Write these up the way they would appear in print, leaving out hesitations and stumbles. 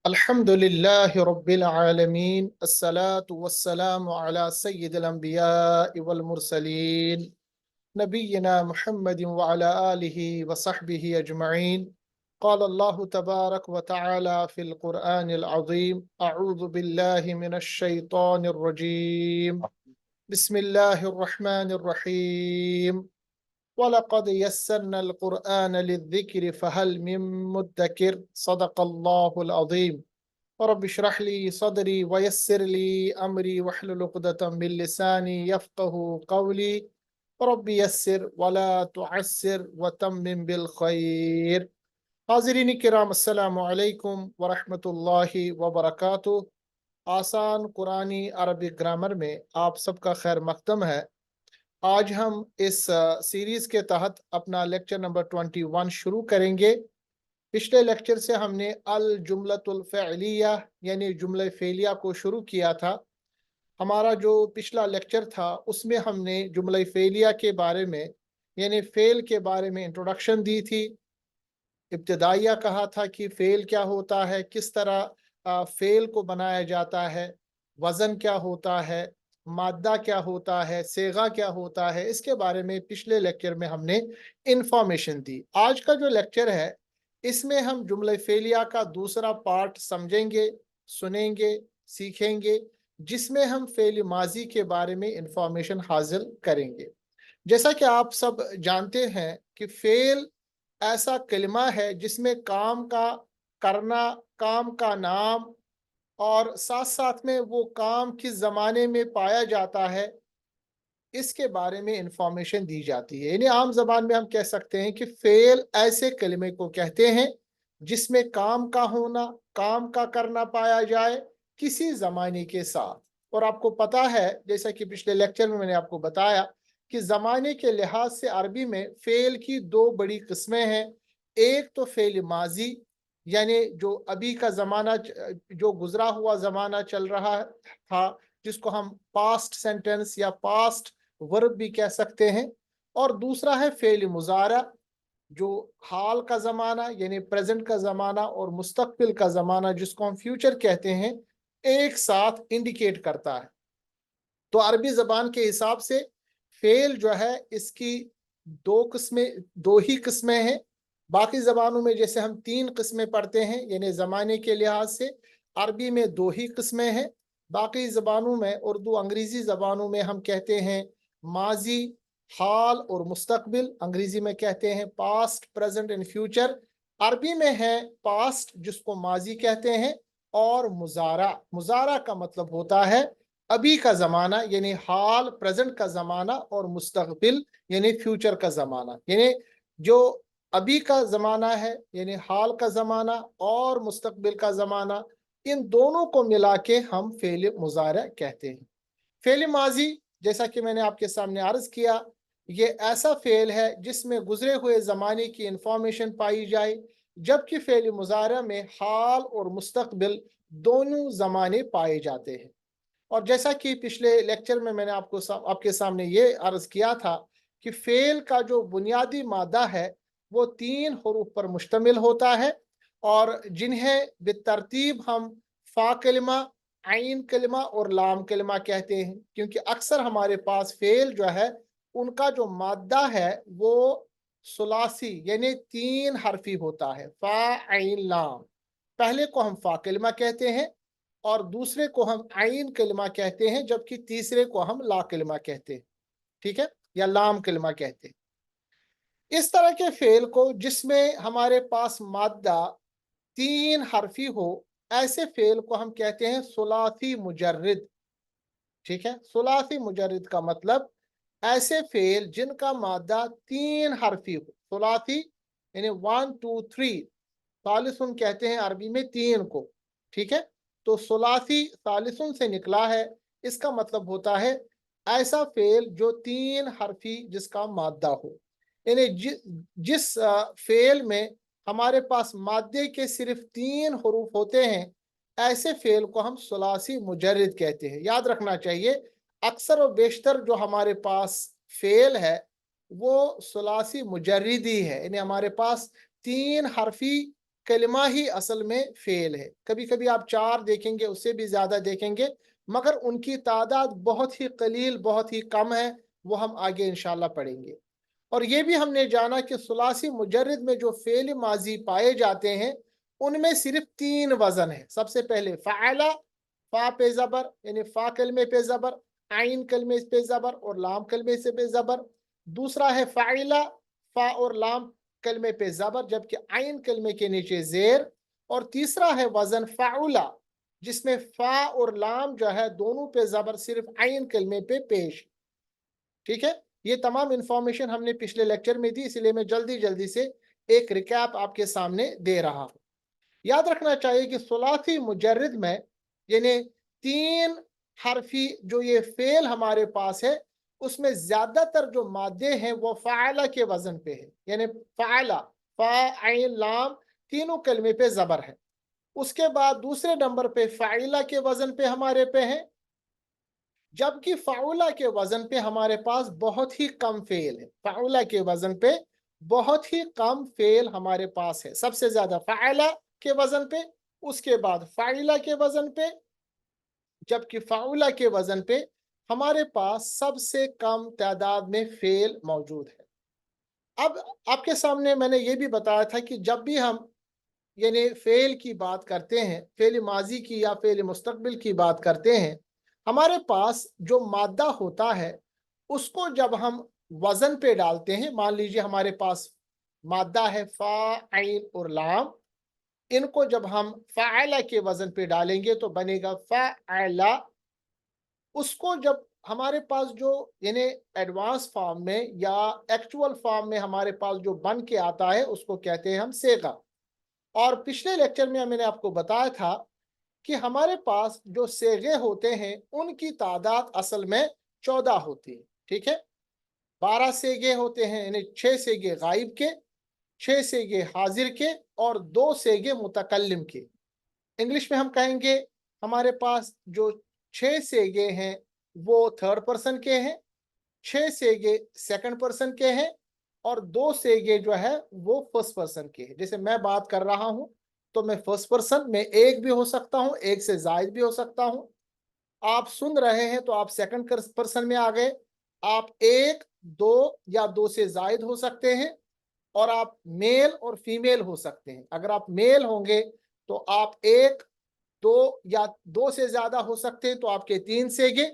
अल्हम्दुलिल्लाहि रब्बिल आलमीन अस्सलातु वस्सलामु अला सय्यिदिल अंबियाइ वल मुरसलीन नबिय्यिना मुहम्मदिन व अला आलिहि व सहबिहि अजमईन। क़ाल अल्लाहु तबारक व तआला फ़िल क़ुरआनिल अज़ीम अऊज़ु बिल्लाहि मिनश शैतानिर रजीम बिस्मिल्लाहिर रहमानिर रहीम वलक़द यस्सरनल क़ुरआन लिज़्ज़िक्रि फ़हल मिन मुद्दकिर सदक़ल्लाहुल अज़ीम। रब्बि इश्रह ली सदरी वयस्सिर ली अमरी वहलुल उक़दतम मिन लिसानी यफ़क़हू क़ौली रब्बि यस्सिर वला तुअस्सिर वतम्मिम बिल खैर। हाज़रीन किराम, अस्सलामु अलैकुम व रहमतुल्लाहि व बरकातुहू। आसान कुरानी अरबिक ग्रामर में आप सबका खैर मक़दम है। आज हम इस सीरीज़ के तहत अपना लेक्चर नंबर 21 शुरू करेंगे। पिछले लेक्चर से हमने अल जुमलतुल फ़इलिया यानी जुमला फ़ेलिया को शुरू किया था। हमारा जो पिछला लेक्चर था उसमें हमने जुमला फ़ेलिया के बारे में यानी फ़ेल के बारे में इंट्रोडक्शन दी थी। इब्तिदाइया कहा था कि फ़ेल क्या होता है, किस तरह फ़ेल को बनाया जाता है, वज़न क्या होता है, मादा क्या होता है, सेगा क्या होता है, इसके बारे में पिछले लेक्चर में हमने इंफॉर्मेशन दी। आज का जो लेक्चर है इसमें हम जुमला फ़ेलिया का दूसरा पार्ट समझेंगे, सुनेंगे, सीखेंगे, जिसमें हम फ़ेल माजी के बारे में इंफॉर्मेशन हासिल करेंगे। जैसा कि आप सब जानते हैं कि फ़ेल ऐसा कलिमा है जिसमें काम का करना, काम का नाम और साथ साथ में वो काम किस ज़माने में पाया जाता है, इसके बारे में इंफॉर्मेशन दी जाती है। यानी आम ज़बान में हम कह सकते हैं कि फ़ेल ऐसे कलिमे को कहते हैं जिसमें काम का होना, काम का करना पाया जाए किसी ज़माने के साथ। और आपको पता है, जैसा कि पिछले लेक्चर में मैंने आपको बताया कि ज़माने के लिहाज से अरबी में फ़ेल की दो बड़ी किस्में हैं। एक तो फ़ेल माजी यानी जो अभी का ज़माना, जो गुज़रा हुआ ज़माना चल रहा था, जिसको हम पास्ट सेंटेंस या पास्ट वर्ब भी कह सकते हैं। और दूसरा है फ़ेल मुज़ारा, जो हाल का ज़माना यानी प्रेजेंट का ज़माना और मुस्तकबिल का ज़माना, जिसको हम फ्यूचर कहते हैं, एक साथ इंडिकेट करता है। तो अरबी ज़बान के हिसाब से फ़ेल जो है इसकी दो ही किस्में हैं। बाकी ज़बानों में जैसे हम तीन किस्में पढ़ते हैं, यानी ज़माने के लिहाज से अरबी में दो ही किस्में हैं। बाकी ज़बानों में, उर्दू अंग्रेज़ी ज़बानों में हम कहते हैं माजी, हाल और मुस्तकबिल। अंग्रेज़ी में कहते हैं पास्ट, प्रेजेंट एंड फ्यूचर। अरबी में है पास्ट, जिसको माजी कहते हैं, और मुजारा। मुजारा का मतलब होता है अभी का ज़माना यानी हाल, प्रेजेंट का ज़माना, और मुस्तकबिल यानी फ्यूचर का ज़माना। यानी जो अभी का ज़माना है यानी हाल का ज़माना और मुस्तकबिल का ज़माना, इन दोनों को मिला के हम फ़ेल मुज़ारा कहते हैं। फ़ेल माजी, जैसा कि मैंने आपके सामने अर्ज़ किया, ये ऐसा फ़ेल है जिसमें गुज़रे हुए ज़माने की इंफॉर्मेशन पाई जाए, जबकि फ़ेल मुज़ारा में हाल और मुस्तकबिल दोनों ज़माने पाए जाते हैं। और जैसा कि पिछले लेक्चर में मैंने आपके सामने ये अर्ज़ किया था कि फ़ेल का जो बुनियादी मादा है वो तीन हरूफ पर मुश्तमिल होता है, और जिन्हें बितरतीब हम फ़ा कलिमा, आइन कलिमा और लाम कलिमा कहते हैं, क्योंकि अक्सर हमारे पास फ़ेल जो है उनका जो मादा है वो सुलासी यानी तीन हरफी होता है, फ़ा आइन लाम। पहले को हम फ़ा कलिमा कहते हैं और दूसरे को हम आइन कलिमा कहते हैं, जबकि तीसरे को हम ला कलिमा कहते हैं, ठीक है, या लाम कलिमा कहते हैं। इस तरह के फेल को जिसमें हमारे पास मादा तीन हरफी हो, ऐसे फेल को हम कहते हैं सुलासी मुजर्रिद। ठीक है, सुलासी मुजर्रिद का मतलब ऐसे फेल जिनका मादा तीन हरफी हो। सुलासी यानी 1 2 3, सालिसुन कहते हैं अरबी में तीन को। ठीक है, तो सुलासी सालिसुन से निकला है, इसका मतलब होता है ऐसा फेल जो तीन हरफी जिसका मादा हो। यानी जिस फेल में हमारे पास मादे के सिर्फ तीन हरूफ होते हैं, ऐसे फेल को हम सुलासी मुजर्रिद कहते हैं। याद रखना चाहिए, अक्सर और बेशतर जो हमारे पास फेल है वो सुलासी मुजर्रिद ही है, यानी हमारे पास तीन हरफी कलिमा ही असल में फेल है। कभी कभी आप 4 देखेंगे, उससे भी ज़्यादा देखेंगे, मगर उनकी तादाद बहुत ही कलील, बहुत ही कम है। वो हम आगे इंशाल्लाह पढ़ेंगे। और ये भी हमने जाना कि सुलासी मुजर्रद में जो फेल माजी पाए जाते हैं, उनमें सिर्फ 3 वज़न है। सबसे पहले फ़अला, फ़ा पे ज़बर यानी फ़ा कलमे पे ज़बर, आइन कलमे पे ज़बर और लाम कलमे से पे ज़बर। दूसरा है फ़ाइला, फ़ा और लाम कलमे पे ज़बर जबकि आइन कलमे के नीचे ज़ेर। और तीसरा है वज़न फ़अला, जिसमें फ़ा और लाम जो है दोनों पे ज़बर, सिर्फ आइन कलमे पे पेश। ठीक है, ये तमाम इंफॉर्मेशन हमने पिछले लेक्चर में दी, इसलिए मैं जल्दी जल्दी से एक रिकैप आपके सामने दे रहा हूँ। याद रखना चाहिए कि सुलासी मुजर्रिद में यानी 3 हरफी जो ये फेल हमारे पास है, उसमें ज्यादातर जो मादे हैं वो फ़ाइला के वजन पे है। यानी फ़ाइला, फ़ा आइन लाम तीनों कलमे पे जबर है। उसके बाद दूसरे नंबर पे फ़ाइला के वजन पे हमारे पे है, जबकि फ़ाउला के वजन पे हमारे पास बहुत ही कम फेल है। फ़ाउला के वजन पे बहुत ही कम फेल हमारे पास है। सबसे ज्यादा फ़ाइला के वजन पे, उसके बाद फ़ाइला के वजन पे, जबकि फ़ाउला के वजन पे हमारे पास सबसे कम तादाद में फेल मौजूद है। अब आपके सामने मैंने ये भी बताया था कि जब भी हम यानी फेल की बात करते हैं, फेल माजी की या फेल मुस्तकबिल की बात करते हैं, हमारे पास जो मादा होता है उसको जब हम वजन पे डालते हैं, मान लीजिए हमारे पास मादा है फ़ा आइन और लाम, इनको जब हम फ़ाइला के वजन पे डालेंगे तो बनेगा फ़ाइला। उसको जब हमारे पास जो यानी एडवांस फॉर्म में या एक्चुअल फॉर्म में हमारे पास जो बन के आता है उसको कहते हैं हम सेगा। और पिछले लेक्चर में मैंने आपको बताया था कि हमारे पास जो सेगे होते हैं उनकी तादाद असल में 14 होती है। ठीक है, 12 सेगे होते हैं, यानी 6 सेगे गायब के, 6 सेगे हाजिर के और 2 सेगे मुतकल्लिम के। इंग्लिश में हम कहेंगे हमारे पास जो 6 सेगे हैं वो थर्ड पर्सन के हैं, 6 सेगे सेकंड पर्सन के हैं और 2 सेगे जो है वो फर्स्ट पर्सन के हैं। जैसे मैं बात कर रहा हूं तो मैं फर्स्ट पर्सन में एक भी हो सकता हूं, एक से जायद भी हो सकता हूं। आप सुन रहे हैं तो आप सेकंड पर्सन में आ गए। आप एक, दो या दो से जायद हो सकते हैं और आप मेल और फीमेल हो सकते हैं। अगर आप मेल होंगे तो आप एक, दो या दो से ज्यादा हो सकते हैं तो आपके 3 सेगे।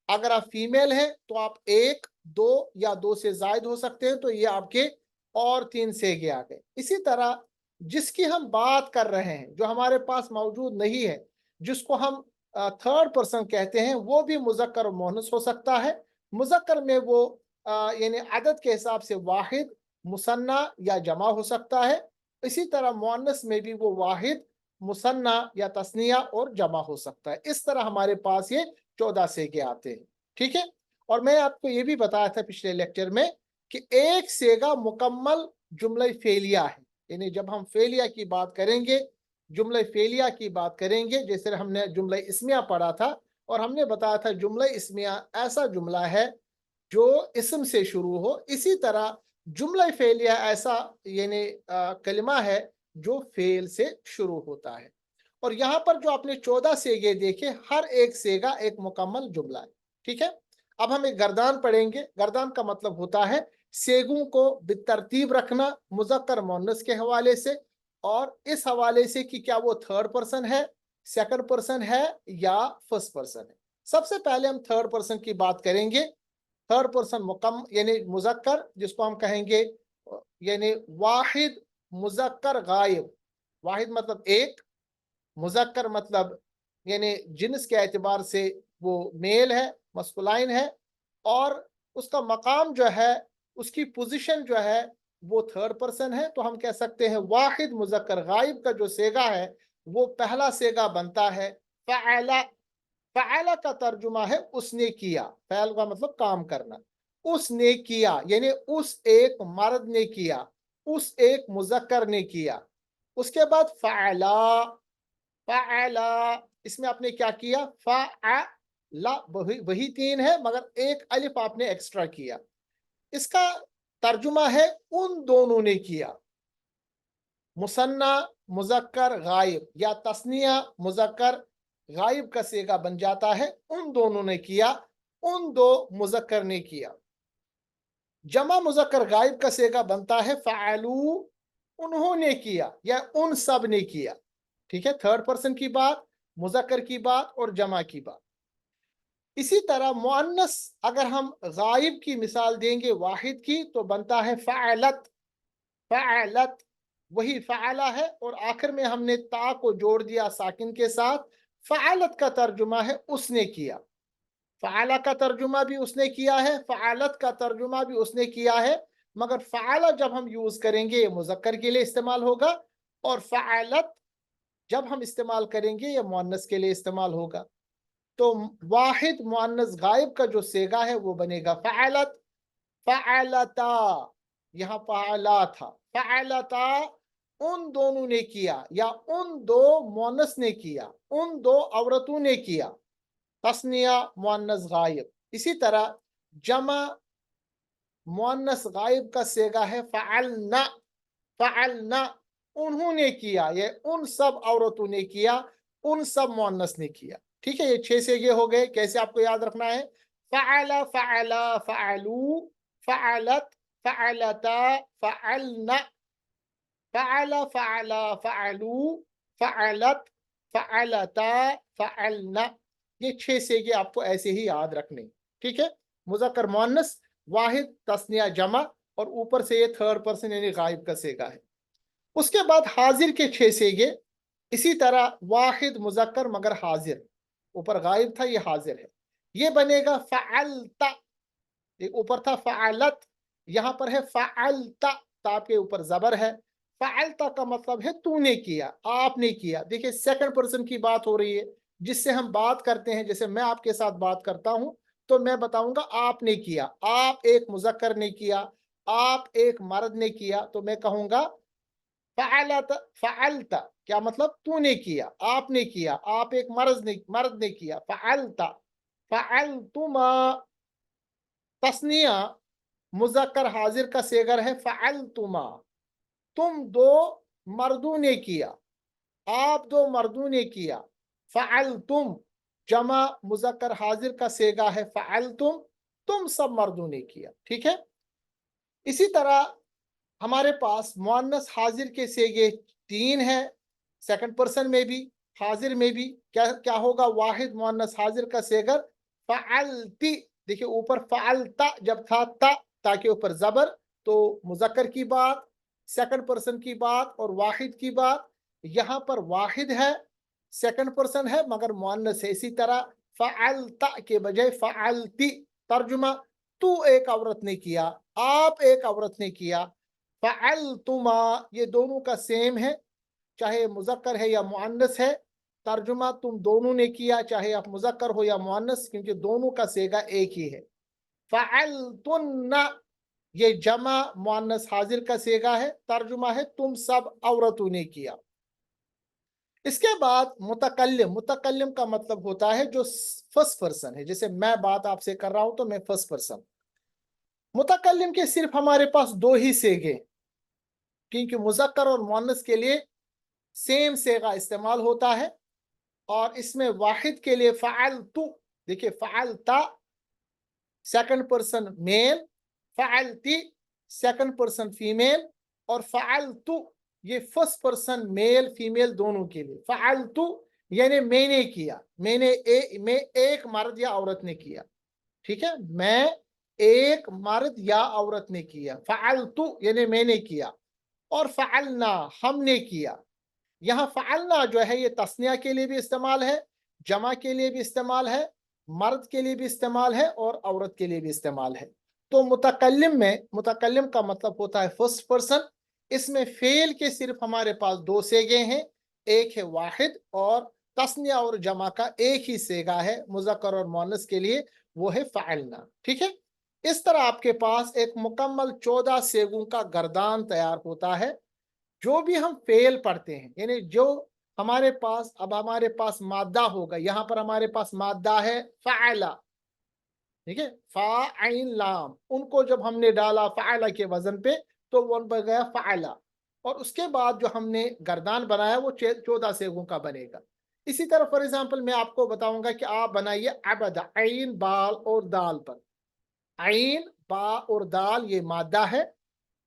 अगर आप फीमेल हैं तो आप एक, दो या दो से जायद हो सकते हैं तो ये आपके और 3 सेगे आ गए। इसी तरह जिसकी हम बात कर रहे हैं, जो हमारे पास मौजूद नहीं है, जिसको हम थर्ड पर्सन कहते हैं, वो भी मुज़क्कर और मुअन्नस हो सकता है। मुज़क्कर में वो यानी अदद के हिसाब से वाहिद, मुसन्ना या जमा हो सकता है। इसी तरह मुअन्नस में भी वो वाहिद, मुसन्ना या तस्निया और जमा हो सकता है। इस तरह हमारे पास ये 14 सेगे आते हैं। ठीक है, और मैं आपको ये भी बताया था पिछले लेक्चर में कि एक सेगा मुकम्मल जुमला फेलिया है। यानी जब हम फेलिया की बात करेंगे, जुमला फेलिया की बात करेंगे, जैसे हमने जुमला इस्मिया पढ़ा था और हमने बताया था जुमला इस्मिया ऐसा जुमला है जो इसम से शुरू हो। इसी तरह जुमला फेलिया ऐसा यानी कलिमा है जो फेल से शुरू होता है। और यहाँ पर जो आपने 14 सेगे देखे, हर एक सेगा एक मुकम्मल जुमला है। ठीक है, अब हम एक गर्दान पढ़ेंगे। गर्दान का मतलब होता है सेगों को बितरतीब रखना मुज़क्कर मुअन्नस के हवाले से, और इस हवाले से कि क्या वो थर्ड पर्सन है, सेकंड पर्सन है या फर्स्ट पर्सन है। सबसे पहले हम थर्ड पर्सन की बात करेंगे। थर्ड पर्सन मुकम यानी मुज़क्कर, जिसको हम कहेंगे यानी वाहिद मुज़क्कर गायब। वाहिद मतलब एक, मुज़क्कर मतलब यानी जिन्स के एतबार से वो मेल है, मस्कुलाइन है, और उसका मकाम जो है, उसकी पोजीशन जो है वो थर्ड पर्सन है। तो हम कह सकते हैं वाहिद मुज़क्कर गायब का जो सेगा है वो पहला सेगा बनता है फ़अला। फ़अला का तर्जुमा है उसने किया। फ़अल का मतलब काम करना। उसने किया यानी उस एक मर्द ने किया, उस एक मुज़क्कर ने किया। उसके बाद फ़अला, फ़अला इसमें आपने क्या किया, फ़अला वही 3 है मगर एक अलिफ आपने एक्स्ट्रा किया। इसका तर्जुमा है उन दोनों ने किया। मुसन्ना मुज़क्कर गायब या तस्निया मुज़क्कर गायब का सेगा बन जाता है, उन दोनों ने किया, उन दो मुज़क्कर ने किया। जमा मुज़क्कर गायब का सेगा बनता है फ़अलू, उन्होंने किया या उन सब ने किया। ठीक है, थर्ड पर्सन की बात, मुज़क्कर की बात और जमा की बात। इसी तरह मुअन्नस अगर हम गायब की मिसाल देंगे वाहिद की, तो बनता है फ़अलत, फ़अलत, वही फ़अला है और आखिर में हमने ता को जोड़ दिया साकिन के साथ। फ़अलत का तर्जुमा है उसने किया, फ़अला का तर्जुमा भी उसने किया है, फ़अलत का तर्जुमा भी उसने किया है, मगर फ़अला जब हम यूज़ करेंगे ये मुज़क्कर के लिए इस्तेमाल होगा और फ़अलत जब हम इस्तेमाल करेंगे ये मुअन्नस के लिए इस्तेमाल होगा। तो वाहिद मुअन्नस गायब का जो सेगा है वो बनेगा फ़अलत, फ़अलता, यहाँ फ़अला था, फ़अलता, उन दोनों ने किया या उन दो मुअन्नस ने किया, उन दो औरतों ने किया, तस्निया मुअन्नस गायब। इसी तरह जमा मुअन्नस गायब का सेगा है फ़अलना, फ़अलना, उन्होंने किया, ये उन सब औरतों ने किया, उन सब मुअन्नस ने किया। ठीक है, ये 6 सेगे हो गए। कैसे आपको याद रखना है? फ़अला, फ़अला, फ़अलू, फ़अलत, फ़अलता, फ़अलना, फ़अला, फ़अला, फ़अलू, फ़अलत, फ़अलता, फ़अलना। ये 6 सेगे आपको ऐसे ही याद रखने। ठीक है, मुज़क्कर मुअन्नस, वाहिद, तस्निया, जमा और ऊपर से ये थर्ड पर्सन यानी गायब का सेगा है। उसके बाद हाजिर के 6 सेगे। इसी तरह वाहिद मुज़क्कर मगर हाजिर, ऊपर गायब था ये हाजिर है, ये बनेगा फ़अलता, ये ऊपर था फ़अलत, यहाँ पर है फ़अलता, ता के ऊपर ज़बर है। फ़अलता का मतलब है तूने किया, आपने किया। देखिए सेकंड पर्सन की बात हो रही है, जिससे हम बात करते हैं, जैसे मैं आपके साथ बात करता हूं तो मैं बताऊंगा आपने किया, आप एक मुज़क्कर ने किया, आप एक मर्द ने किया, तो मैं कहूंगा फ़अलत, फ़अलता, क्या मतलब? तूने किया, आपने किया, आप एक मर्द ने किया। फ़अलता, फ़अलतुमा, तस्निया मुज़क्कर हाजिर का सेगर है फ़अलतुमा, तुम दो मर्दों ने किया, आप दो मर्दों ने किया। फ़अलतुम जमा मुज़क्कर हाजिर का सेगा है फ़अलतुम, तुम सब मर्दों ने किया। ठीक है, इसी तरह हमारे पास मुअन्नस हाजिर के सेगे 3 है, सेकंड पर्सन में भी, हाजिर में भी। क्या क्या होगा? वाहिद मुअन्नस हाजिर का सेगर फ़अलती। देखिए ऊपर फ़अलता जब था, ता के ऊपर ज़बर, तो मुज़क्कर की बात, सेकंड पर्सन की बात और वाहिद की बात। यहाँ पर वाहिद है, सेकंड पर्सन है मगर मुअन्नस है। इसी तरह फ़अलता के बजाय फ़अलती, तर्जुमा तू एक औरत ने किया, आप एक औरत ने किया। फ़अलतुमा, ये दोनों का सेम है, चाहे मुज़क्कर है या मुअन्नस है। तर्जुमा तुम दोनों ने किया, चाहे आप मुज़क्कर हो या मुअन्नस, क्योंकि दोनों का सेगा एक ही है। फ़अलतुन्ना, ये जमा मुअन्नस हाजिर का सेगा है, तर्जुमा है तुम सब औरतों ने किया। इसके बाद मुतकल्लिम, मुतकल्लिम का मतलब होता है जो फर्स्ट पर्सन है। जैसे मैं बात आपसे कर रहा हूं तो मैं फर्स्ट पर्सन। मुतकल्लिम के सिर्फ हमारे पास 2 ही सेगे, क्योंकि मुज़क्कर और मुअन्नस के लिए सेम सेगा इस्तेमाल होता है। और इसमें वाहिद के लिए फ़अलतु, देखिए फ़अलता सेकंड पर्सन मेल, फ़अलती सेकंड पर्सन फीमेल और फ़अलतु ये फर्स्ट पर्सन मेल फीमेल दोनों के लिए। फ़अलतु यानी मैंने किया, मैं एक मर्द या औरत ने किया। ठीक है, मैं एक मर्द या औरत ने किया। फ़अलतु यानी मैंने किया और फ़अलना हमने किया। यहाँ फ़अलना जो है ये तस्निया के लिए भी इस्तेमाल है, जमा के लिए भी इस्तेमाल है, मर्द के लिए भी इस्तेमाल है और औरत के लिए भी इस्तेमाल है। तो मुतकल्लिम में, मुतकल्लिम का मतलब होता है फर्स्ट पर्सन। इसमें फेल के सिर्फ हमारे पास 2 सेगे हैं, एक है वाहिद और तस्निया और जमा का एक ही सेगा है मुज़क्कर और मुअन्नस के लिए, वो है फ़अलना। ठीक है, इस तरह आपके पास एक मुकम्मल 14 सेगों का गर्दान तैयार होता है। जो भी हम फेल पढ़ते हैं, यानी जो हमारे पास, अब हमारे पास मादा होगा, यहाँ पर हमारे पास मादा है फ़अला। ठीक है, फ़ा आइन लाम, उनको जब हमने डाला फ़अला के वजन पे तो वो बन गया फ़अला। اور اس کے بعد جو ہم نے گردان بنایا وہ 14 سیگوں کا بنے گا۔ اسی طرح فار ایگزامپل میں آپ کو بتاؤں گا کہ آپ بنائیے عبد، عین بال اور دال پر، عین با اور دال یہ مادہ ہے،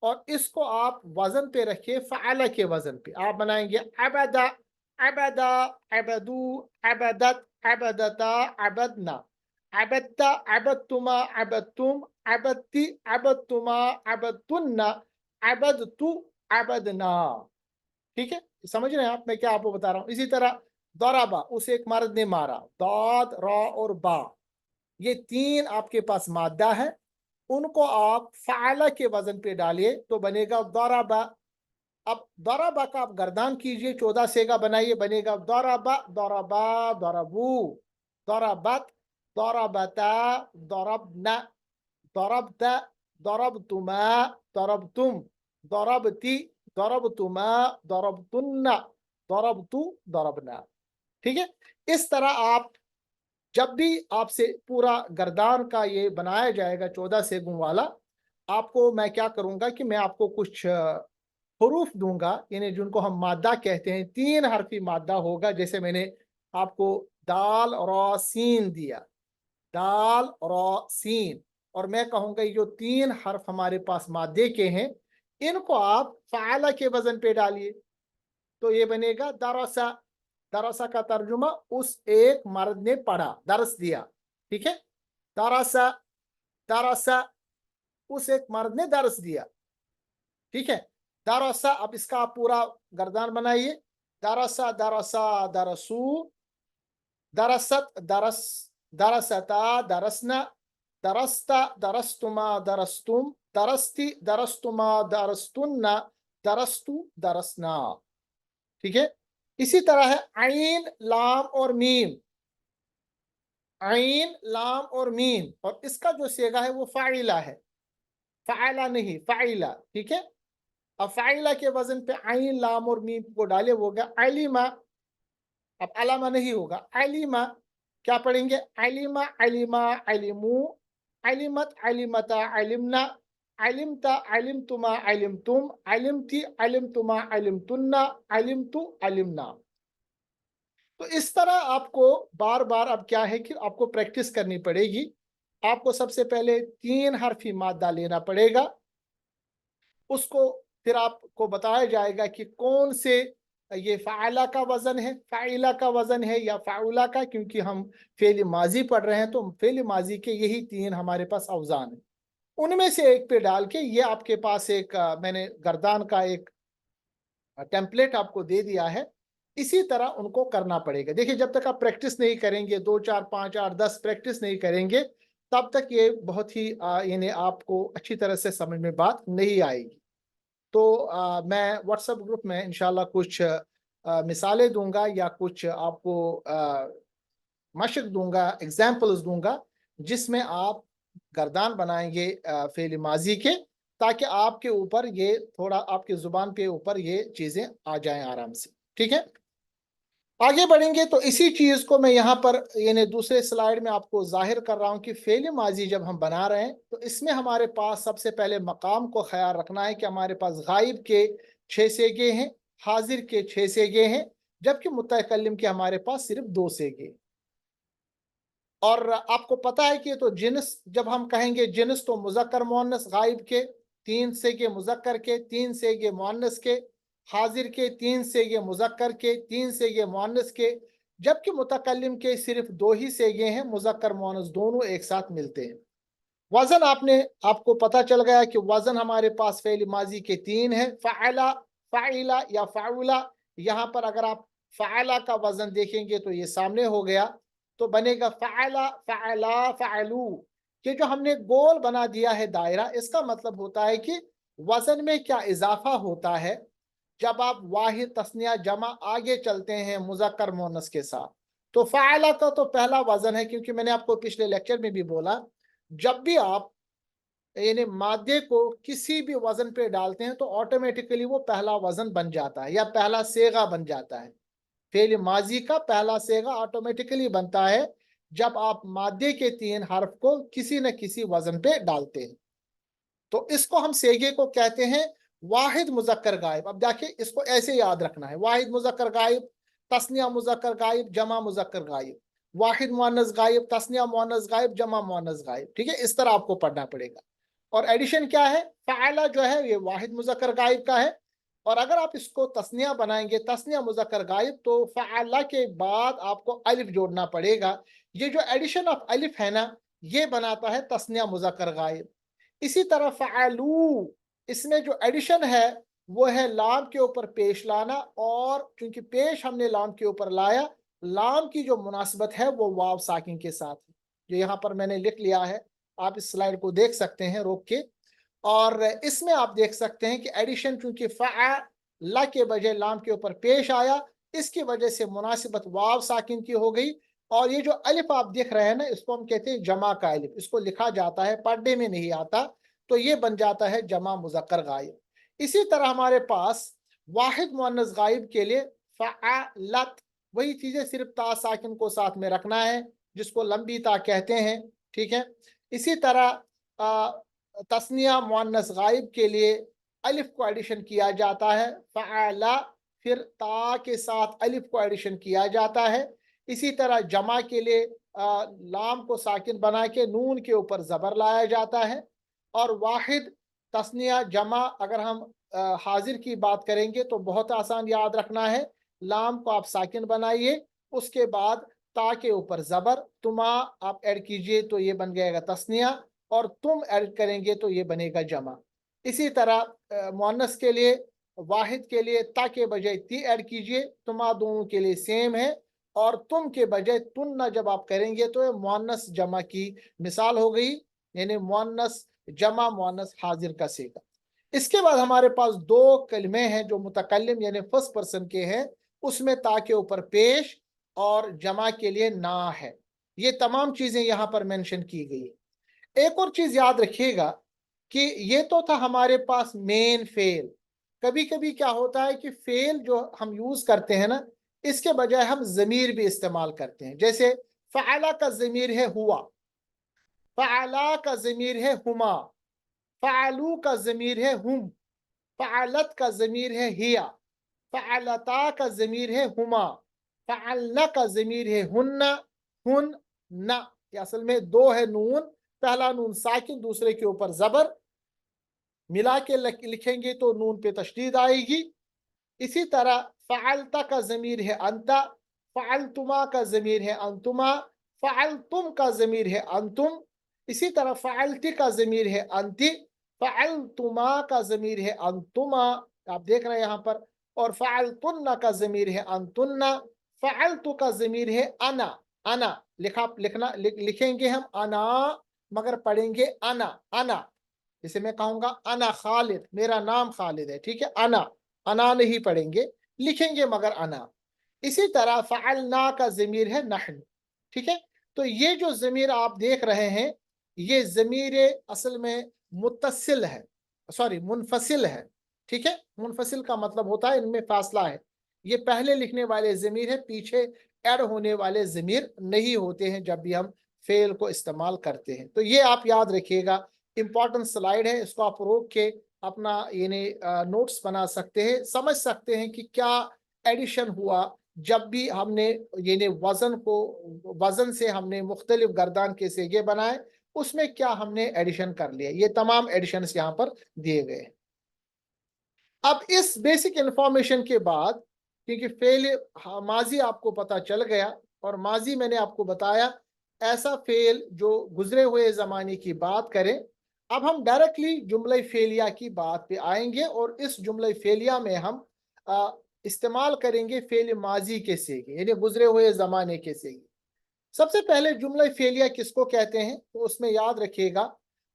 اور اس کو آپ وزن پہ رکھیے فعل کے وزن پہ، آپ بنائیں گے عبدا، عبدا، عبدو، عبدت، عبدتا، عبدنا، عبدتا، عبدتما، عبدتم، عبدتی، عبدتما، عبدتن، عبدتو، عبدنا۔ ٹھیک ہے، سمجھ رہے ہیں آپ میں کیا آپ کو بتا رہا ہوں؟ اسی طرح ضربا، اسے ایک مرد نے مارا، داد، را اور با، یہ تین آپ کے پاس مادہ ہے، ان کو آپ فعلہ کے وزن پہ ڈالیے تو بنے گا ضربا۔ اب ضربا کا آپ گردان کیجئے، 14 سیگا بنائیے، بنے گا ضربا، ضربا، ضربو، ضربت، ضربتا، ضربنا، ضربت، ضربتما، ضربتم، ضربتی، ضربتما، ضربتن، ضربتو، ضربنا۔ ٹھیک ہے، اس طرح آپ جب بھی آپ سے پورا گردان کا یہ بنایا جائے گا 14 سیگوں والا، آپ کو میں کیا کروں گا کہ میں آپ کو کچھ حروف دوں گا، یعنی جن کو ہم مادہ کہتے ہیں، 3 حرفی مادہ ہوگا، جیسے میں نے آپ کو دال را سین دیا، دال را سین، اور میں کہوں گا یہ جو 3 حرف ہمارے پاس مادے کے ہیں ان کو آپ فعلہ کے وزن پہ ڈالیے تو یہ بنے گا درسا۔ درسا کا ترجمہ اس ایک مرد نے پڑھا، درس دیا، ٹھیک ہے، درسا، درسا، اس ایک مرد نے درس دیا، ٹھیک ہے، درسا۔ اب اس کا آپ پورا گردان بنائیے، درسا، درسا، درسو، درست، درس، درستا، درسنا، درستا، درستما، درستم، درستی، درستما، درستن، درستو، درسنا۔ ٹھیک ہے، اسی طرح ہے عین، لام اور میم، عین، لام اور میم، اور اس کا جو سیگا ہے وہ فاعلہ ہے، فعلہ نہیں، فاعلہ، ٹھیک ہے۔ اب فاعلہ کے وزن پہ عین، لام اور میم کو ڈالے ہوگا علیما، اب علامہ نہیں ہوگا، علیما، کیا پڑھیں گے؟ علیما، علیما، علمو، علمت، علمتا، علمنا، علمتا، علمتما، علمتم، علمتی، علمتما، علمتن، علمتو، علمنا۔ تو اس طرح آپ کو بار بار اب کیا ہے کہ آپ کو پریکٹس کرنی پڑے گی۔ آپ کو سب سے پہلے 3 حرفی مادہ لینا پڑے گا، اس کو پھر آپ کو بتایا جائے گا کہ کون سے یہ فعلہ کا وزن ہے، فعلہ کا وزن ہے یا فعلہ کا، کیونکہ ہم فعل ماضی پڑھ رہے ہیں تو فعل ماضی کے یہی 3 ہمارے پاس اوزان ہیں، ان میں سے ایک پہ ڈال کے یہ آپ کے پاس ایک میں نے گردان کا ایک ٹیمپلیٹ آپ کو دے دیا ہے، اسی طرح ان کو کرنا پڑے گا۔ دیکھیں جب تک آپ پریکٹس نہیں کریں گے، 2 4 5 8 10 پریکٹس نہیں کریں گے، تب تک یہ بہت ہی یعنی آپ کو اچھی طرح سے سمجھ میں بات نہیں آئے گی۔ تو میں واٹس ایپ گروپ میں انشاءاللہ کچھ مثالیں دوں گا یا کچھ آپ کو مشق دوں گا، ایگزامپلز دوں گا، جس میں آپ گردان بنائیں گے فعل ماضی کے، تاکہ آپ کے اوپر یہ تھوڑا آپ کے زبان پہ اوپر یہ چیزیں آ جائیں آرام سے، ٹھیک ہے۔ آگے بڑھیں گے تو اسی چیز کو میں یہاں پر یعنی دوسرے سلائیڈ میں آپ کو ظاہر کر رہا ہوں کہ فعل ماضی جب ہم بنا رہے ہیں تو اس میں ہمارے پاس سب سے پہلے مقام کو خیال رکھنا ہے کہ ہمارے پاس غائب کے 6 سیگے ہیں، حاضر کے 6 سیگے ہیں، جبکہ متکلم کے ہمارے پاس صرف 2 سیگے۔ اور آپ کو پتا ہے کہ تو جنس جب ہم کہیں گے جنس تو مذکر مؤنث غائب کے 3 سیگے، مذکر کے 3 سیگے، مؤنث کے، حاضر کے 3 سیگے، مذکر کے 3 سیگے، مؤنث کے، جبکہ متکلم کے صرف 2 ہی سیگے ہیں، مذکر مؤنث دونوں ایک ساتھ ملتے ہیں۔ وزن آپ کو پتا چل گیا کہ وزن ہمارے پاس فعل ماضی کے 3 ہیں، فعلا، فعلا یا فعولا۔ یہاں پر اگر آپ فعلا کا وزن دیکھیں گے تو یہ سامنے ہو گیا، تو بنے گا فعلا، فعلا، فعلو۔ یہ جو ہم نے گول بنا دیا ہے دائرہ، اس کا مطلب ہوتا ہے کہ وزن میں کیا اضافہ ہوتا ہے جب آپ واحد، تثنیہ، جمع آگے چلتے ہیں مذکر مؤنث کے ساتھ۔ تو فعلا کا تو پہلا وزن ہے، کیونکہ میں نے آپ کو پچھلے لیکچر میں بھی بولا جب بھی آپ یعنی مادے کو کسی بھی وزن پہ ڈالتے ہیں تو آٹومیٹیکلی وہ پہلا وزن بن جاتا ہے یا پہلا سیغہ بن جاتا ہے۔ فعل ماضی کا پہلا سیغہ آٹومیٹیکلی بنتا ہے جب آپ مادے کے 3 حرف کو کسی نہ کسی وزن پہ ڈالتے ہیں۔ تو اس کو ہم سیغے کو کہتے ہیں वाहिद मुज़क्कर गायब। अब देखिए इसको ऐसे याद रखना है, वाहिद मुज़क्कर गायब, तस्निया मुज़क्कर गायब, जमा मुज़क्कर गायब, वाहिद मुअन्नस गायब, तस्निया मुअन्नस गायब, जमा मुअन्नस गायब। ठीक है, इस तरह आपको पढ़ना पड़ेगा। और एडिशन क्या है, फ़अला जो है ये वाहिद मुज़क्कर गायब का है, और अगर आप इसको तस्निया बनाएंगे, तस्निया मुज़क्कर गायब, तो फ़अला के बाद आपको अलिफ जोड़ना पड़ेगा। ये जो एडिशन ऑफ अलिफ है ना, ये बनाता है तस्निया मुज़क्कर गायब। इसी तरह फ़अलू, इसमें जो एडिशन है वो है लाम के ऊपर पेश लाना, और चूंकि पेश हमने लाम के ऊपर लाया, लाम की जो मुनासिबत है वो वाव साकिन के साथ है, जो यहाँ पर मैंने लिख लिया है। आप इस स्लाइड को देख सकते हैं रोक के, और इसमें आप देख सकते हैं कि एडिशन चूंकि फ़अला के बजाय लाम के ऊपर पेश आया, इसकी वजह से मुनासिबत वाव साकिन की हो गई। और ये जो अलिफ आप देख रहे हैं ना, इसको हम कहते हैं जमा का अलिफ, इसको लिखा जाता है, पढ़ने में नहीं आता, तो ये बन जाता है जमा मुज़क्कर गायब। इसी तरह हमारे पास वाहिद मुअन्नस गायब के लिए फ़अलत, वही चीजें, सिर्फ ता साकिन को साथ में रखना है, जिसको लंबी ता कहते हैं। ठीक है, इसी तरह तस्निया मुअन्नस गायब के लिए अलिफ को एडिशन किया जाता है, फ़अला, फिर ता के साथ अलिफ को एडिशन किया जाता है। इसी तरह जमा के लिए लाम को साकिन बना के नून के ऊपर ज़बर लाया जाता है। और वाहिद, तस्निया, जमा, अगर हम हाजिर की बात करेंगे तो बहुत आसान याद रखना है, लाम को आप साकिन बनाइए, उसके बाद ता के ऊपर ज़बर, तुमा आप ऐड कीजिए तो ये बन जाएगा तस्निया, और तुम ऐड करेंगे तो ये बनेगा जमा। इसी तरह मुअन्नस के लिए, वाहिद के लिए ता के बजाय ती ऐड कीजिए, तुमा दोनों के लिए सेम है, और तुम के बजाय तुन्ना जब आप करेंगे तो मुअन्नस जमा की मिसाल हो गई, यानी मुअन्नस जमा मुअन्नस हाजिर का सीगा। इसके बाद हमारे पास दो कलमे हैं जो मुतकल्लिम यानी फर्स्ट पर्सन के हैं, उसमें ता के ऊपर पेश और जमा के लिए ना है। ये तमाम चीजें यहाँ पर मेंशन की गई है। एक और चीज याद रखिएगा कि ये तो था हमारे पास मेन फेल। कभी कभी क्या होता है कि फेल जो हम यूज करते हैं ना, इसके बजाय हम जमीर भी इस्तेमाल करते हैं। जैसे फ़अला का जमीर है हुआ, फ़अला का जमीर है हुमा, फ़अलू का जमीर है हुम, फ़अलत का जमीर है हिया, फ़अलता का जमीर है हुमा, फ़अलना का जमीर है हुन्ना, हुन ना। ये असल में दो है नून, पहला नून साकिन, दूसरे के ऊपर जबर, मिला के लिखेंगे तो नून पे तशदीद आएगी। इसी तरह फ़अलता का ज़मीर है अंता, फ़अलतुमा का ज़मीर है अंतुमा, फ़अलतुम का ज़मीर है अंतुम। इसी तरह फ़अलती का ज़मीर है अंति, फ़अलतुमा का ज़मीर है अंतुमा, आप देख रहे हैं यहाँ पर। और फ़अलतुन्ना का ज़मीर है अंतुन्ना, फ़अलतु का ज़मीर है अना, अना लिखेंगे हम अना, मगर पढ़ेंगे अना, अना। जैसे मैं कहूँगा अना खालिद, मेरा नाम खालिद है, ठीक है, अना, अना नहीं पढ़ेंगे, लिखेंगे मगर अना। इसी तरह फ़अलना का ज़मीर है नहन। ठीक है, तो ये जो ज़मीर आप देख रहे हैं, ये ज़मीर असल में मुत्तसिल है, सॉरी मुनफसिल है। ठीक है, मुनफसिल का मतलब होता है इनमें फासला है। ये पहले लिखने वाले ज़मीर है, पीछे ऐड होने वाले ज़मीर नहीं होते हैं जब भी हम फेल को इस्तेमाल करते हैं। तो ये आप याद रखिएगा, इंपॉर्टेंट स्लाइड है, इसको आप रोक के अपना यानी नोट्स बना सकते हैं, समझ सकते हैं कि क्या एडिशन हुआ जब भी हमने यानी वजन से हमने मुख्तलिफ गर्दान के सेगे बनाए, उसमें क्या हमने एडिशन कर लिया। ये तमाम एडिशंस यहाँ पर दिए गए हैं। अब इस बेसिक इंफॉर्मेशन के बाद, क्योंकि फेल माजी आपको पता चल गया, और माजी मैंने आपको बताया ऐसा फेल जो गुजरे हुए ज़माने की बात करें। अब हम डायरेक्टली जुमला फेलिया की बात पे आएंगे, और इस जुमला फेलिया में हम इस्तेमाल करेंगे फेल माजी के सेगे, यानी गुजरे हुए ज़माने के सेगे। सबसे पहले जुमला फेलिया किसको कहते हैं, तो उसमें याद रखिएगा,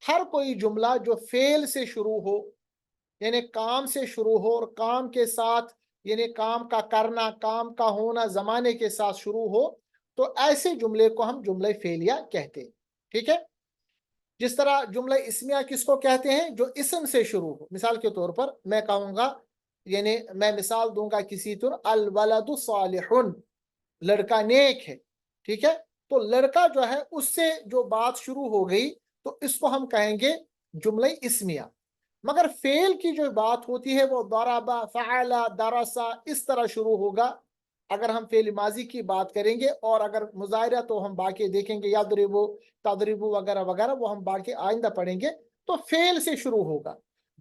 हर कोई जुमला जो फेल से शुरू हो, यानी काम से शुरू हो और काम के साथ यानी काम का करना, काम का होना ज़माने के साथ शुरू हो, तो ऐसे जुमले को हम जुमला फेलिया कहते हैं। ठीक है, जिस तरह जुमला इस्मिया किसको कहते हैं, जो इसम से शुरू हो। मिसाल के तौर पर मैं कहूँगा, यानी मैं मिसाल दूंगा किसी तरह, अल वलदु सालिहुन, लड़का नेक है। ठीक है, तो लड़का जो है उससे जो बात शुरू हो गई, तो इसको हम कहेंगे जुमला इस्मिया। مگر فعل کی جو بات ہوتی ہے وہ ضربا فعلا درسا اس طرح شروع ہوگا اگر ہم فعل ماضی کی بات کریں گے، اور اگر مضارع تو ہم باقی دیکھیں گے یضربو تضربو وغیرہ وغیرہ، وہ ہم باقی آئندہ پڑھیں گے۔ تو فعل سے شروع ہوگا،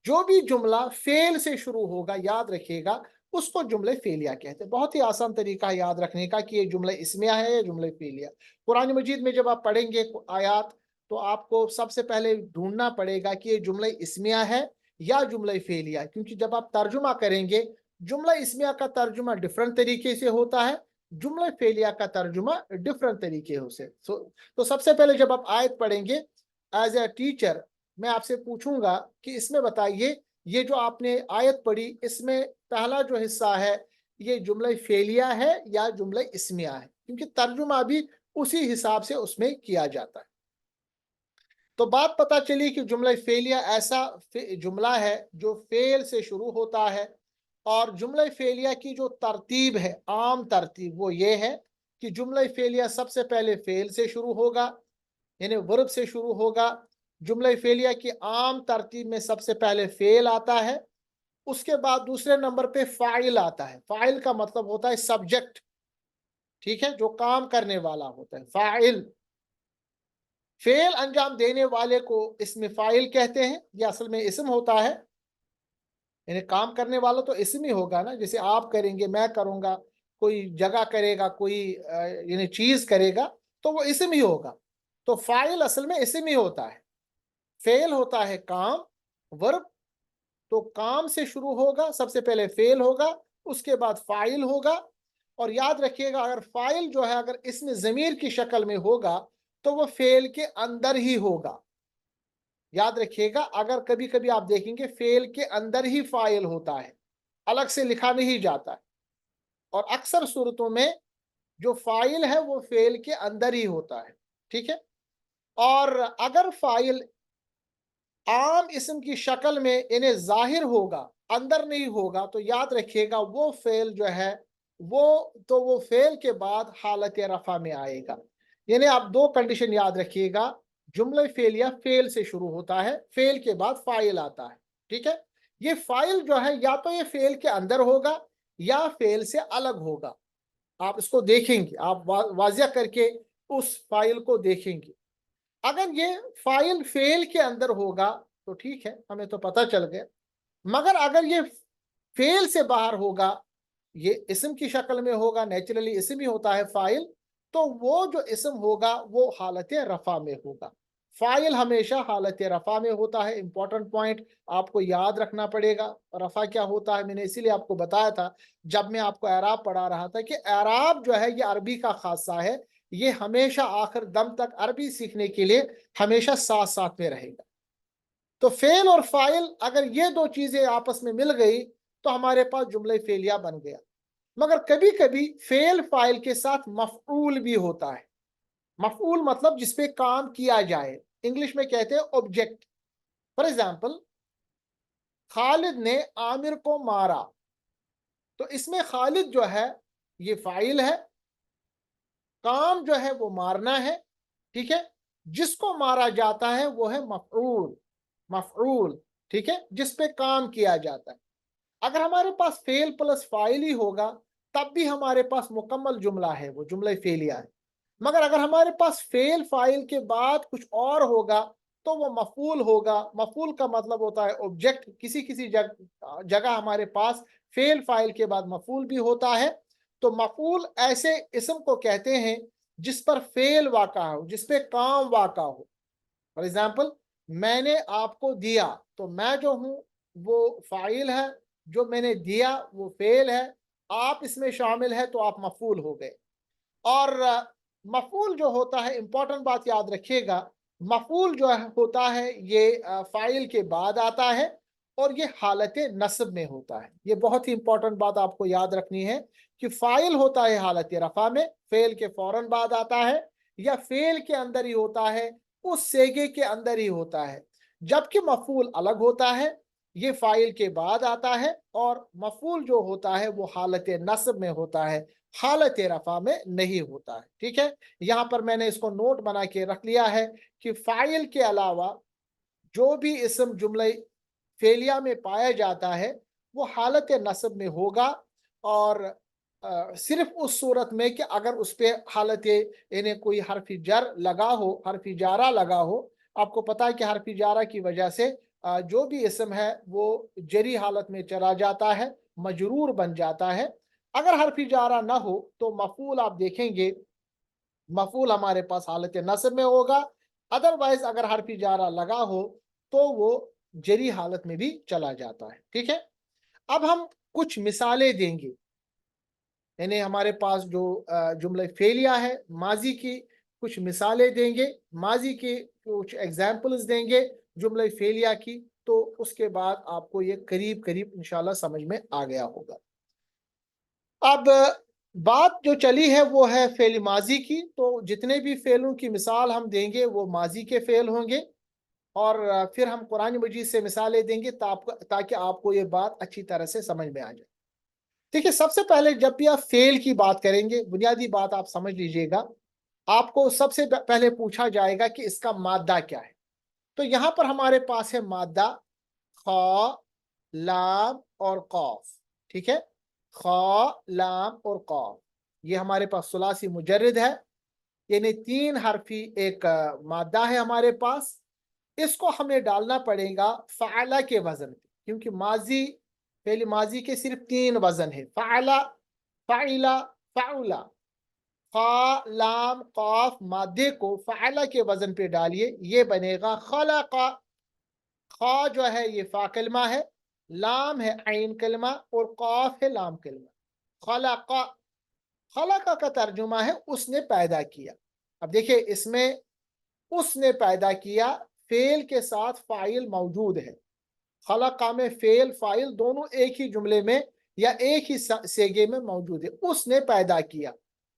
جو بھی جملہ فعل سے شروع ہوگا یاد رکھیے گا اس کو جملہ فعلیہ کہتے ہیں۔ بہت ہی آسان طریقہ ہے یاد رکھنے کا کہ یہ جملہ اسمیہ ہے یا جملہ فعلیہ۔ قرآن مجید میں جب آپ پڑھیں گے آیات تو آپ کو سب سے پہلے ڈھونڈنا پڑے گا کہ یہ جملہ اسمیہ ہے یا جملہ فعلیہ، کیونکہ جب آپ ترجمہ کریں گے جملہ اسمیہ کا ترجمہ ڈفرنٹ طریقے سے ہوتا ہے، جملہ فعلیہ کا ترجمہ ڈفرنٹ طریقے سے۔ تو سب سے پہلے جب آپ آیت پڑھیں گے ایز اے ٹیچر میں آپ سے پوچھوں گا کہ اس میں بتائیے یہ جو آپ نے آیت پڑھی اس میں پہلا جو حصہ ہے یہ جملہ فعلیہ ہے یا جملہ اسمیہ ہے، کیونکہ ترجمہ بھی اسی حساب سے اس میں کیا جاتا ہے۔ تو بات پتہ چلی کہ جملہ فعلیہ ایسا جملہ ہے جو فعل سے شروع ہوتا ہے، اور جملہ فعلیہ کی جو ترتیب ہے عام ترتیب وہ یہ ہے کہ جملہ فعلیہ سب سے پہلے فعل سے شروع ہوگا، یعنی ورب سے شروع ہوگا۔ جملہ فعلیہ کی عام ترتیب میں سب سے پہلے فعل آتا ہے، اس کے بعد دوسرے نمبر پہ فاعل آتا ہے۔ فاعل کا مطلب ہوتا ہے سبجیکٹ، ٹھیک ہے، جو کام کرنے والا ہوتا ہے فاعل۔ فعل انجام دینے والے کو اسم فاعل کہتے ہیں، یہ اصل میں اسم ہوتا ہے، یعنی کام کرنے والا تو اسم ہی ہوگا نا، جیسے آپ کریں گے، میں کروں گا، کوئی جگہ کرے گا، کوئی یعنی چیز کرے گا تو وہ اسم ہی ہوگا۔ تو فاعل اصل میں اسم ہی ہوتا ہے۔ فعل ہوتا ہے کام، ورب، تو کام سے شروع ہوگا، سب سے پہلے فعل ہوگا، اس کے بعد فاعل ہوگا۔ اور یاد رکھیے گا اگر فاعل جو ہے اگر اسم ضمیر کی شکل میں ہوگا تو وہ فعل کے اندر ہی ہوگا۔ یاد رکھیے گا اگر کبھی کبھی آپ دیکھیں گے فعل کے اندر ہی فاعل ہوتا ہے، الگ سے لکھا نہیں جاتا ہے، اور اکثر صورتوں میں جو فاعل ہے وہ فعل کے اندر ہی ہوتا ہے، ٹھیک ہے۔ اور اگر فاعل عام اسم کی شکل میں انہیں ظاہر ہوگا، اندر نہیں ہوگا، تو یاد رکھیے گا وہ فعل جو ہے وہ فعل کے بعد حالت رفع میں آئے گا۔ یعنی آپ دو کنڈیشن یاد رکھیے گا، جملہ فعلیہ فعل سے شروع ہوتا ہے، فعل کے بعد فاعل آتا ہے، ٹھیک ہے۔ یہ فاعل جو ہے یا تو یہ فعل کے اندر ہوگا یا فعل سے الگ ہوگا، آپ اس کو دیکھیں گے، آپ واضح کر کے اس فاعل کو دیکھیں گے۔ اگر یہ فاعل فعل کے اندر ہوگا تو ٹھیک ہے، ہمیں تو پتہ چل گیا، مگر اگر یہ فعل سے باہر ہوگا، یہ اسم کی شکل میں ہوگا، نیچرلی اسم ہی ہوتا ہے فاعل، تو وہ جو اسم ہوگا وہ حالت رفع میں ہوگا۔ فاعل ہمیشہ حالت رفع میں ہوتا ہے، امپورٹنٹ پوائنٹ آپ کو یاد رکھنا پڑے گا۔ رفع کیا ہوتا ہے میں نے اسی لیے آپ کو بتایا تھا جب میں آپ کو اعراب پڑھا رہا تھا کہ اعراب جو ہے یہ عربی کا خاصہ ہے، یہ ہمیشہ آخر دم تک عربی سیکھنے کے لیے ہمیشہ ساتھ ساتھ میں رہے گا۔ تو فعل اور فاعل اگر یہ دو چیزیں آپس میں مل گئی تو ہمارے پاس جملہ فعلیہ بن گیا۔ مگر کبھی کبھی فعل فاعل کے ساتھ مفعول بھی ہوتا ہے۔ مفعول مطلب جس پہ کام کیا جائے، انگلش میں کہتے ہیں آبجیکٹ۔ فار ایگزامپل خالد نے عامر کو مارا، تو اس میں خالد جو ہے یہ فاعل ہے، کام جو ہے وہ مارنا ہے، ٹھیک ہے۔ جس کو مارا جاتا ہے وہ ہے مفعول، مفعول، ٹھیک ہے، جس پہ کام کیا جاتا ہے۔ اگر ہمارے پاس فعل پلس فاعل ہی ہوگا تب بھی ہمارے پاس مکمل جملہ ہے، وہ جملہ فعلیہ ہے۔ مگر اگر ہمارے پاس فعل فاعل کے بعد کچھ اور ہوگا تو وہ مفعول ہوگا۔ مفعول کا مطلب ہوتا ہے آبجیکٹ، کسی کسی جگہ ہمارے پاس فعل فاعل کے بعد مفعول بھی ہوتا ہے۔ تو مفعول ایسے اسم کو کہتے ہیں جس پر فعل واقع ہو، جس پہ کام واقع ہو۔ فار ایگزامپل میں نے آپ کو دیا، تو میں جو ہوں وہ فاعل ہے، جو میں نے دیا وہ فعل ہے، آپ اس میں شامل ہے تو آپ مفعول ہو گئے۔ اور مفعول جو ہوتا ہے، امپورٹنٹ بات یاد رکھیے گا، مفعول جو ہوتا ہے یہ فاعل کے بعد آتا ہے اور یہ حالت نصب میں ہوتا ہے۔ یہ بہت ہی امپورٹنٹ بات آپ کو یاد رکھنی ہے کہ فاعل ہوتا ہے حالت رفع میں، فعل کے فوراً بعد آتا ہے، یا فعل کے اندر ہی ہوتا ہے، اس سیگے کے اندر ہی ہوتا ہے۔ جبکہ مفعول الگ ہوتا ہے، یہ فاعل کے بعد آتا ہے، اور مفعول جو ہوتا ہے وہ حالت نصب میں ہوتا ہے، حالت رفع میں نہیں ہوتا ہے، ٹھیک ہے۔ یہاں پر میں نے اس کو نوٹ بنا کے رکھ لیا ہے کہ فاعل کے علاوہ جو بھی اسم جملہ फेलिया में पाया जाता है वो हालत नस्ब में होगा, और सिर्फ उस सूरत में कि अगर उस पे हालत यानी कोई हरफ जर लगा हो, हरफ जारा लगा हो। आपको पता है कि हरफ जारा की वजह से जो भी इसम है वो जरी हालत में चला जाता है, मजरूर बन जाता है। अगर हरफ जारा ना हो तो मफूल आप देखेंगे, मफूल हमारे पास हालत नस्ब में होगा। अदरवाइज अगर हरफ जारा लगा हो तो वो जरी हालत में भी चला जाता है। ठीक है, अब हम कुछ मिसालें देंगे, यानी हमारे पास जो जुमला फेलिया है माजी की कुछ मिसालें देंगे, माजी की कुछ एग्जाम्पल्स देंगे जुमला फेलिया की, तो उसके बाद आपको ये करीब करीब इंशाल्लाह समझ में आ गया होगा। अब बात जो चली है वो है फेल माजी की, तो जितने भी फेलों की मिसाल हम देंगे वो माजी के फेल होंगे, और फिर हम कुरान मजीद से मिसालें देंगे ताकि आपको ये बात अच्छी तरह से समझ में आ जाए। देखिए, सबसे पहले जब भी आप फेल की बात करेंगे, बुनियादी बात आप समझ लीजिएगा, आपको सबसे पहले पूछा जाएगा कि इसका मादा क्या है। तो यहां पर हमारे पास है मादा खा, लाम और कौफ। ठीक है, खा, लाम और कौफ, ये हमारे पास सुलासी मुजर्रिद है, यानी तीन हरफी एक मादा है हमारे पास। इसको हमें डालना पड़ेगा फ़अला के वजन पे, क्योंकि माजी पहले माजी के सिर्फ तीन वजन है, फ़अला, फ़अला, फ़अला। फ़ा, लाम, क़ाफ मादे को फ़अला के वजन पे डालिए, ये बनेगा खलक़ा। खा जो है ये फ़ा कलमा है, लाम है ऐन कलमा, और क़ाफ है लाम कलमा। खलक़ा, खलक़ा का तर्जुमा है उसने पैदा किया। अब देखिए, इसमें उसने पैदा किया, फेल के साथ फाइल मौजूद है। खलक़ा में फेल फाइल दोनों एक ही जुमले में या एक ही सेगे में मौजूद है। उसने पैदा किया,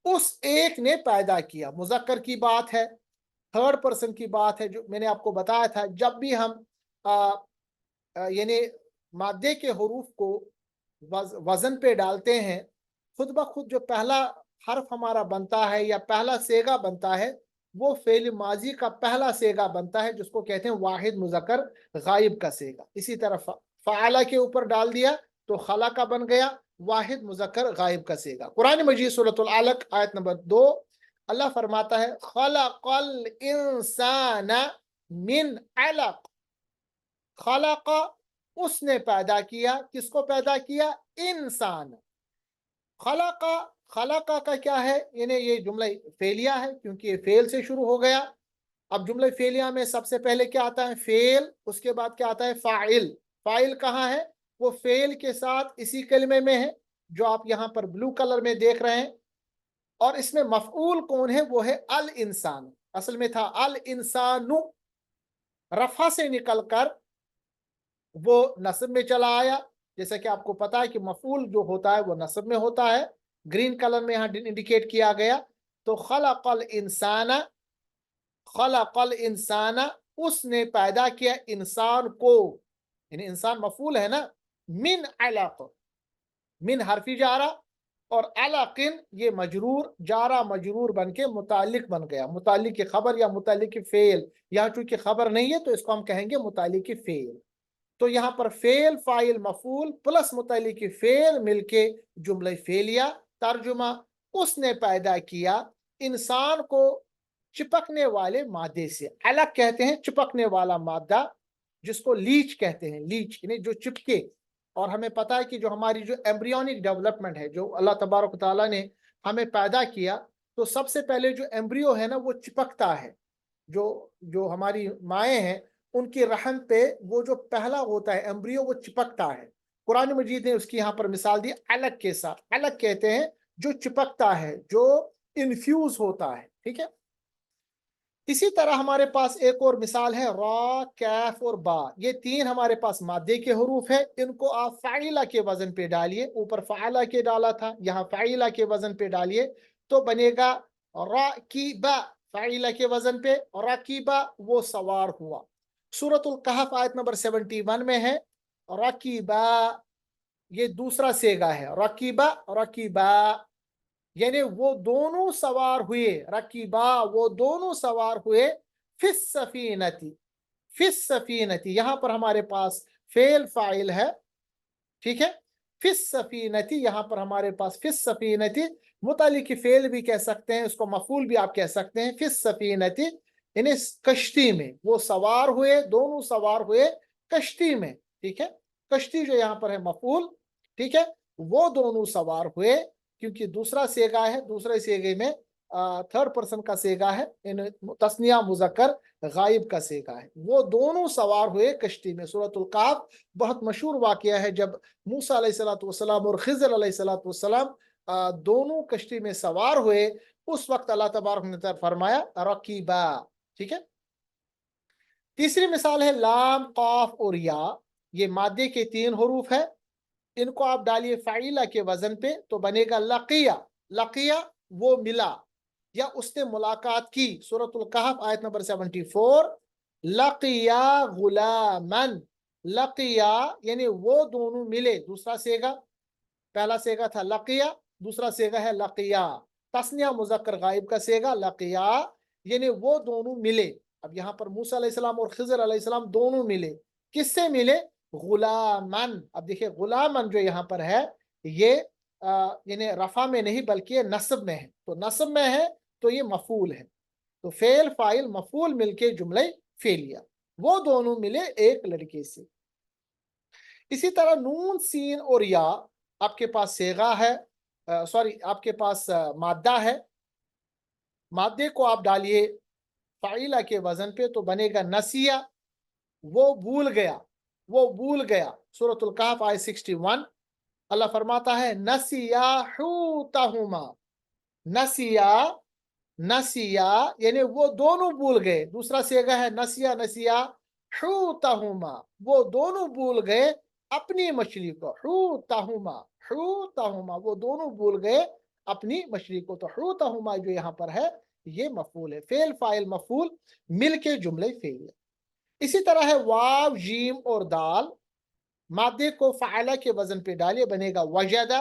उस एक ने पैदा किया, मुज़क्कर की बात है, थर्ड पर्सन की बात है। जो मैंने आपको बताया था, जब भी हम यानी मादे के हरूफ को वजन पे डालते हैं, खुद ब खुद जो पहला हर्फ हमारा बनता है या पहला सेगा बनता है, वो फेल माजी का पहला सेगा बनता है, जिसको कहते हैं वाहिद मुज़क्कर गायब का सेगा। इसी तरह फ़अला के ऊपर डाल दिया तो खला का बन गया वाहिद मुज़क्कर गायब का सेगा। कुरान मजीद सूरतुल अलक आयत नंबर 2, अल्लाह फरमाता है खलक़ल इंसाना मिन अलक। खलक़ा, उसने पैदा किया, किसको पैदा किया? इंसान। खलक़ा, खलक़ा का क्या है? यानी ये जुमला फेलिया है, क्योंकि ये फेल से शुरू हो गया। अब जुमला फेलिया में सबसे पहले क्या आता है? फेल, उसके बाद क्या आता है? फाइल। फाइल कहाँ है? वो फेल के साथ इसी कलमे में है जो आप यहाँ पर ब्लू कलर में देख रहे हैं। और इसमें मफऊल कौन है? वो है अल इंसान। असल में था अल इंसानु, रफा से निकलकर वो नस्ब में चला आया। जैसा कि आपको पता है कि मफूल जो होता है वो नस्ब में होता है, ग्रीन कलर में यहाँ इंडिकेट किया गया। तो खलक़ल इंसाना, खलक़ल इंसाना, उसने पैदा किया इंसान को, यानी इंसान मफूल है ना, मिन अलक, मिन हरफी जारा, और अलकिन ये मजरूर, जारा मजरूर बन के मुतालिक बन गया, मुतालिक की खबर या मुतालिक की फेल। यहाँ चूंकि खबर नहीं है तो इसको हम कहेंगे मुतालिक की फेल। तो यहाँ पर फेल फाइल मफूल प्लस मुतल्लिक़ फेल मिलके जुमला फेलिया। तर्जुमा, उसने पैदा किया इंसान को चिपकने वाले मादे से। अलग कहते हैं चिपकने वाला मादा, जिसको लीच कहते हैं, लीच यानी जो चिपके। और हमें पता है कि जो हमारी जो एम्ब्रियोनिक डेवलपमेंट है, जो अल्लाह तबारक ताला ने हमें पैदा किया, तो सबसे पहले जो एम्ब्रियो है ना वो चिपकता है। जो जो हमारी माएँ हैं उनकी रहम पे वो जो पहला होता है एम्ब्रियो, वो चिपकता है। कुरान मजीद ने उसकी यहाँ पर मिसाल दी अलग के साथ। अलग कहते हैं जो चिपकता है, जो इन्फ्यूज होता है। ठीक है, इसी तरह हमारे पास एक और मिसाल है रा, कैफ और बा। ये तीन हमारे पास मादे के हरूफ है। इनको आप फ़ाइला के वजन पे डालिए, ऊपर फ़ाइला के डाला था, यहाँ फ़ाइला के वजन पे डालिए तो बनेगा राकीबा। फ़ाइला के वजन पे राकीबा, वो सवार हुआ। सूरतुल कहफ आयत नंबर 71 में है राकीबा, ये दूसरा सेगा है, राकीबा, राकीबा, यानी वो दोनों सवार हुए, रकीबा, वो दोनों सवार हुए, फिस सफीनती, फिस सफीनती। यहाँ पर हमारे पास फेल फाइल है, ठीक है। फिस सफीनती, यहाँ पर हमारे पास फिस सफीनती मुतालिक फेल भी कह सकते हैं, उसको मफूल भी आप कह सकते हैं। फिस सफीनती यानी कश्ती में, वो सवार हुए, दोनों सवार हुए कश्ती में, ठीक है। कश्ती जो यहाँ पर है मफूल, ठीक है, वो दोनों सवार हुए, क्योंकि दूसरा सेगा है, दूसरे सेगे में थर्ड पर्सन का सेगा है, इन तस्निया मुजक्कर गायब का सेगा है। वो दोनों सवार हुए कश्ती में। सूरतुल काफ बहुत मशहूर वाकया है, जब मूसा अलैहिस्सलातु वस्सलाम और खिज़र अलैहिस्सलातु वस्सलाम दोनों कश्ती में सवार हुए, उस वक्त अल्लाह तबारक ने फरमाया रकीबा, ठीक है। तीसरी मिसाल है लाम, काफ और या, ये मादे के 3 हरूफ है। इनको आप डालिए फ़ाइला के वजन पे तो बनेगा लकिया। लकिया वो मिला या उसने मुलाकात की। सूरतुल कहफ आयत नंबर 74, लकिया गुलामन, लकिया यानी वो दोनों मिले। दूसरा सेगा, पहला सेगा था लकिया, दूसरा सेगा है लकिया, तस्निया मुजक्कर गायब का सेगा लकिया, यानी वो दोनों मिले। अब यहाँ पर मूसा अलैहिस्सलाम और खिज़र अलैहिस्सलाम दोनों मिले। किससे मिले? गुलामन। अब देखिए गुलामन जो यहाँ पर है, ये यानी रफा में नहीं बल्कि ये नस्ब में है, तो नस्ब में है तो ये मफूल है। तो फेल फाइल मफूल मिलके जुमले फेलिया, वो दोनों मिले एक लड़के से। इसी तरह नून, सीन और या, आपके पास सेगा है, सॉरी आपके पास मादा है। मादे को आप डालिए फाइला के वजन पे तो बनेगा नसिया, वो भूल गया, वो भूल गया। सूरतुल कहफ आयत 61, अल्लाह फरमाता है नसिया हुताहुमा, नसिया, नसिया यानी वो दोनों भूल गए। दूसरा सेगा है नसिया, नसिया हुताहुमा, वो दोनों भूल गए अपनी मछली को। हुताहुमा, हुताहुमा वो दोनों भूल गए अपनी मछली को। तो हुताहुमा जो यहाँ पर है ये मफूल है, फेल फाइल मफूल मिलके जुमले फेल है। इसी तरह है वाव, जीम और दाल, मादे को फ़ाइला के वजन पे डालिए बनेगा वजदा,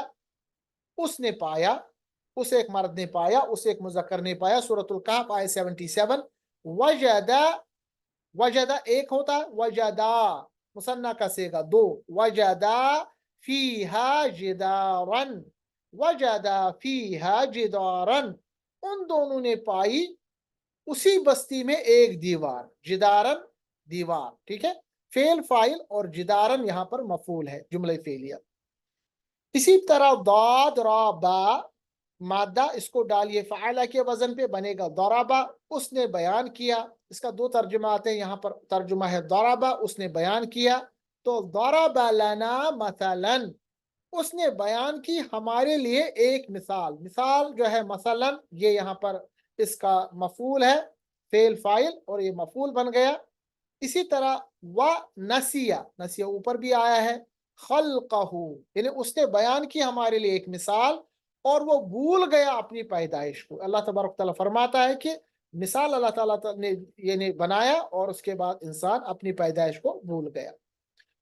उसने पाया, उसे एक मर्द ने पाया, उसे एक मुज़क्कर ने पाया। सूरतुल कहफ आयत 77, वजदा, वजदा एक होता है, वजदा मुसन्ना का सेगा 2, वजदा फीहा जिदारन, वजदा फीहा जिदारन, उन दोनों ने पाई उसी बस्ती में एक दीवार। जिदारन दीवार, ठीक है। फेल फाइल और जिदारन यहाँ पर मफूल है, जुमले फेलिया। इसी तरह दाद रा बा, मादा, इसको डालिए फ़ाइला के वजन पे बनेगा दराबा, उसने बयान किया। इसका 2 तर्जुमा आते हैं, यहाँ पर तर्जुमा है दराबा, उसने बयान किया। तो दराबा लना मसलन, उसने बयान की हमारे लिए एक मिसाल। मिसाल जो है मसलन, ये यहाँ पर इसका मफूल है, फेल फाइल और ये मफूल बन गया। इसी तरह व नसिया, नसिया ऊपर भी आया है, खल्क़हू यानी उसने बयान की हमारे लिए एक मिसाल और वो भूल गया अपनी पैदाइश को। अल्लाह तबारक तआला फरमाता है कि मिसाल अल्लाह ताला ने यानी बनाया और उसके बाद इंसान अपनी पैदाइश को भूल गया।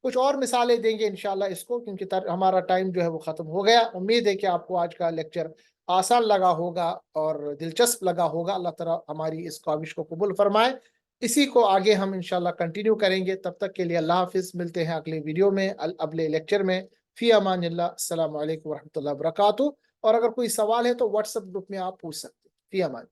कुछ और मिसालें देंगे इंशाल्लाह इसको, क्योंकि हमारा टाइम जो है वो ख़त्म हो गया। उम्मीद है कि आपको आज का लेक्चर आसान लगा होगा और दिलचस्प लगा होगा। अल्लाह ताला हमारी इस काविश को कबूल फरमाए। इसी को आगे हम इंशाल्लाह कंटिन्यू करेंगे। तब तक के लिए अल्लाह हाफिज़, मिलते हैं अगले वीडियो में, अगले लेक्चर में। फ़ी अमानिल्लाह, अस्सलामु अलैकुम व रहमतुल्लाहि व बरकातुहू। और अगर कोई सवाल है तो व्हाट्सएप ग्रुप में आप पूछ सकते हैं। फ़ी अमान।